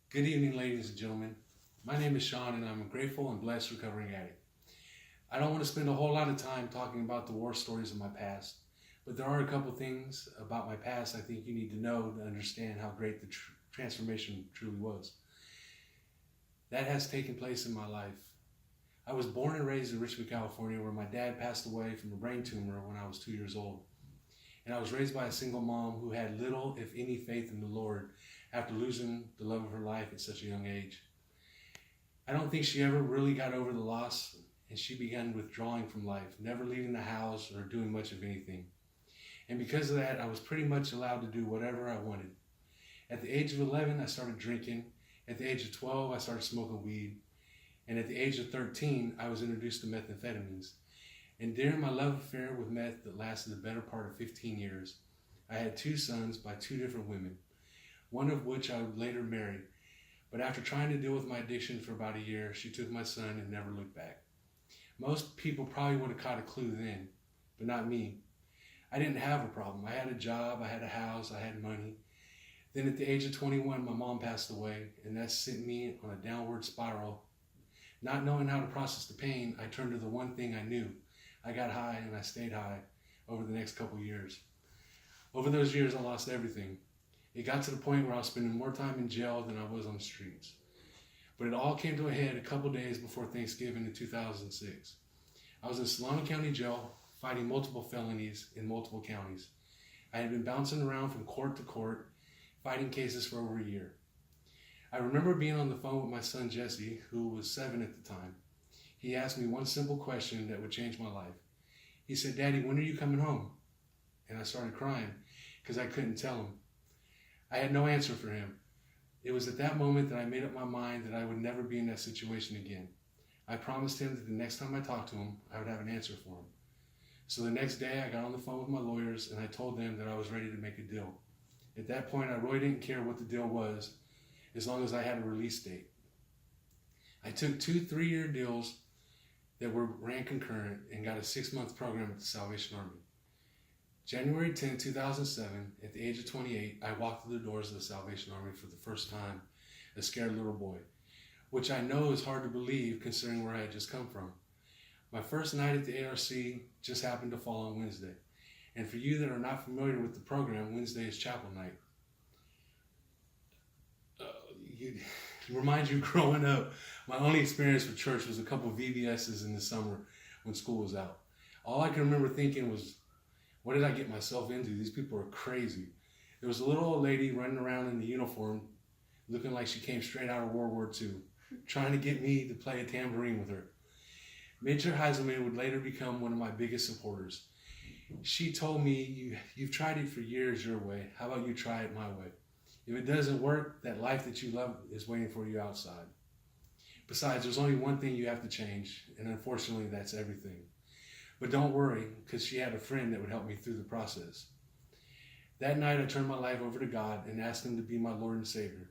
Good evening, ladies and gentlemen. My name is Sean, and I'm a grateful and blessed recovering addict. I don't want to spend a whole lot of time talking about the war stories of my past, but there are a couple things about my past I think you need to know to understand how great the transformation truly was. That has taken place in my life. I was born and raised in Richmond, California, where my dad passed away from a brain tumor when I was 2 years old. And I was raised by a single mom who had little, if any, faith in the Lord after losing the love of her life at such a young age. I don't think she ever really got over the loss, and she began withdrawing from life, never leaving the house or doing much of anything. And because of that, I was pretty much allowed to do whatever I wanted. At the age of 11, I started drinking. At the age of 12, I started smoking weed. And at the age of 13, I was introduced to methamphetamines. And during my love affair with meth that lasted the better part of 15 years, I had 2 sons by 2 different women, one of which I would later marry. But after trying to deal with my addiction for about a year, she took my son and never looked back. Most people probably would have caught a clue then, but not me. I didn't have a problem. I had a job, I had a house, I had money. Then at the age of 21, my mom passed away, and that sent me on a downward spiral. Not knowing how to process the pain, I turned to the one thing I knew. I got high, and I stayed high over the next couple years. Over those years, I lost everything. It got to the point where I was spending more time in jail than I was on the streets. But it all came to a head a couple days before Thanksgiving in 2006. I was in Solano County Jail fighting multiple felonies in multiple counties. I had been bouncing around from court to court, fighting cases for over a year. I remember being on the phone with my son Jesse, who was 7 at the time. He asked me one simple question that would change my life. He said, "Daddy, when are you coming home?" And I started crying because I couldn't tell him. I had no answer for him. It was at that moment that I made up my mind that I would never be in that situation again. I promised him that the next time I talked to him, I would have an answer for him. So the next day I got on the phone with my lawyers and I told them that I was ready to make a deal. At that point, I really didn't care what the deal was as long as I had a release date. I took 2 3-year deals that ran concurrent and got a 6-month program at the Salvation Army. January 10, 2007, at the age of 28, I walked through the doors of the Salvation Army for the first time, a scared little boy, which I know is hard to believe considering where I had just come from. My first night at the ARC just happened to fall on Wednesday. And for you that are not familiar with the program, Wednesday is chapel night. It reminds you growing up, my only experience with church was a couple of VBSs in the summer when school was out. All I can remember thinking was, what did I get myself into? These people are crazy. There was a little old lady running around in the uniform looking like she came straight out of World War II, trying to get me to play a tambourine with her. Major Heiselman would later become one of my biggest supporters. She told me, you've tried it for years your way. How about you try it my way? If it doesn't work, that life that you love is waiting for you outside. Besides, there's only one thing you have to change, and unfortunately, that's everything. But don't worry, because she had a friend that would help me through the process. That night, I turned my life over to God and asked Him to be my Lord and Savior.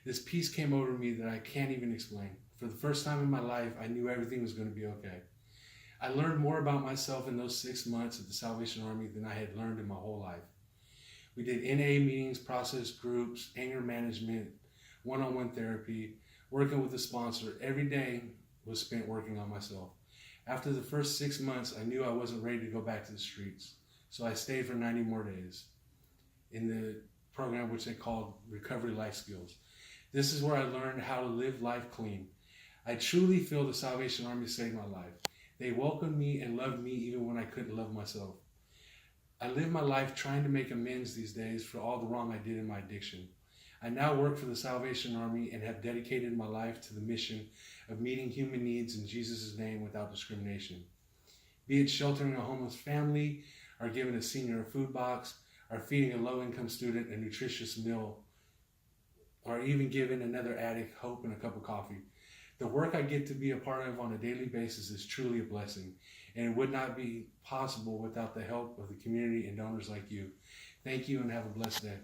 This peace came over me that I can't even explain. For the first time in my life, I knew everything was going to be okay. I learned more about myself in those 6 months at the Salvation Army than I had learned in my whole life. We did NA meetings, process groups, anger management, one-on-one therapy, working with a sponsor. Every day was spent working on myself. After the first 6 months, I knew I wasn't ready to go back to the streets. So I stayed for 90 more days in the program which they called Recovery Life Skills. This is where I learned how to live life clean. I truly feel the Salvation Army saved my life. They welcomed me and loved me even when I couldn't love myself. I live my life trying to make amends these days for all the wrong I did in my addiction. I now work for the Salvation Army and have dedicated my life to the mission of meeting human needs in Jesus' name without discrimination. Be it sheltering a homeless family, or giving a senior a food box, or feeding a low-income student a nutritious meal, or even giving another addict hope and a cup of coffee. The work I get to be a part of on a daily basis is truly a blessing, and it would not be possible without the help of the community and donors like you. Thank you and have a blessed day.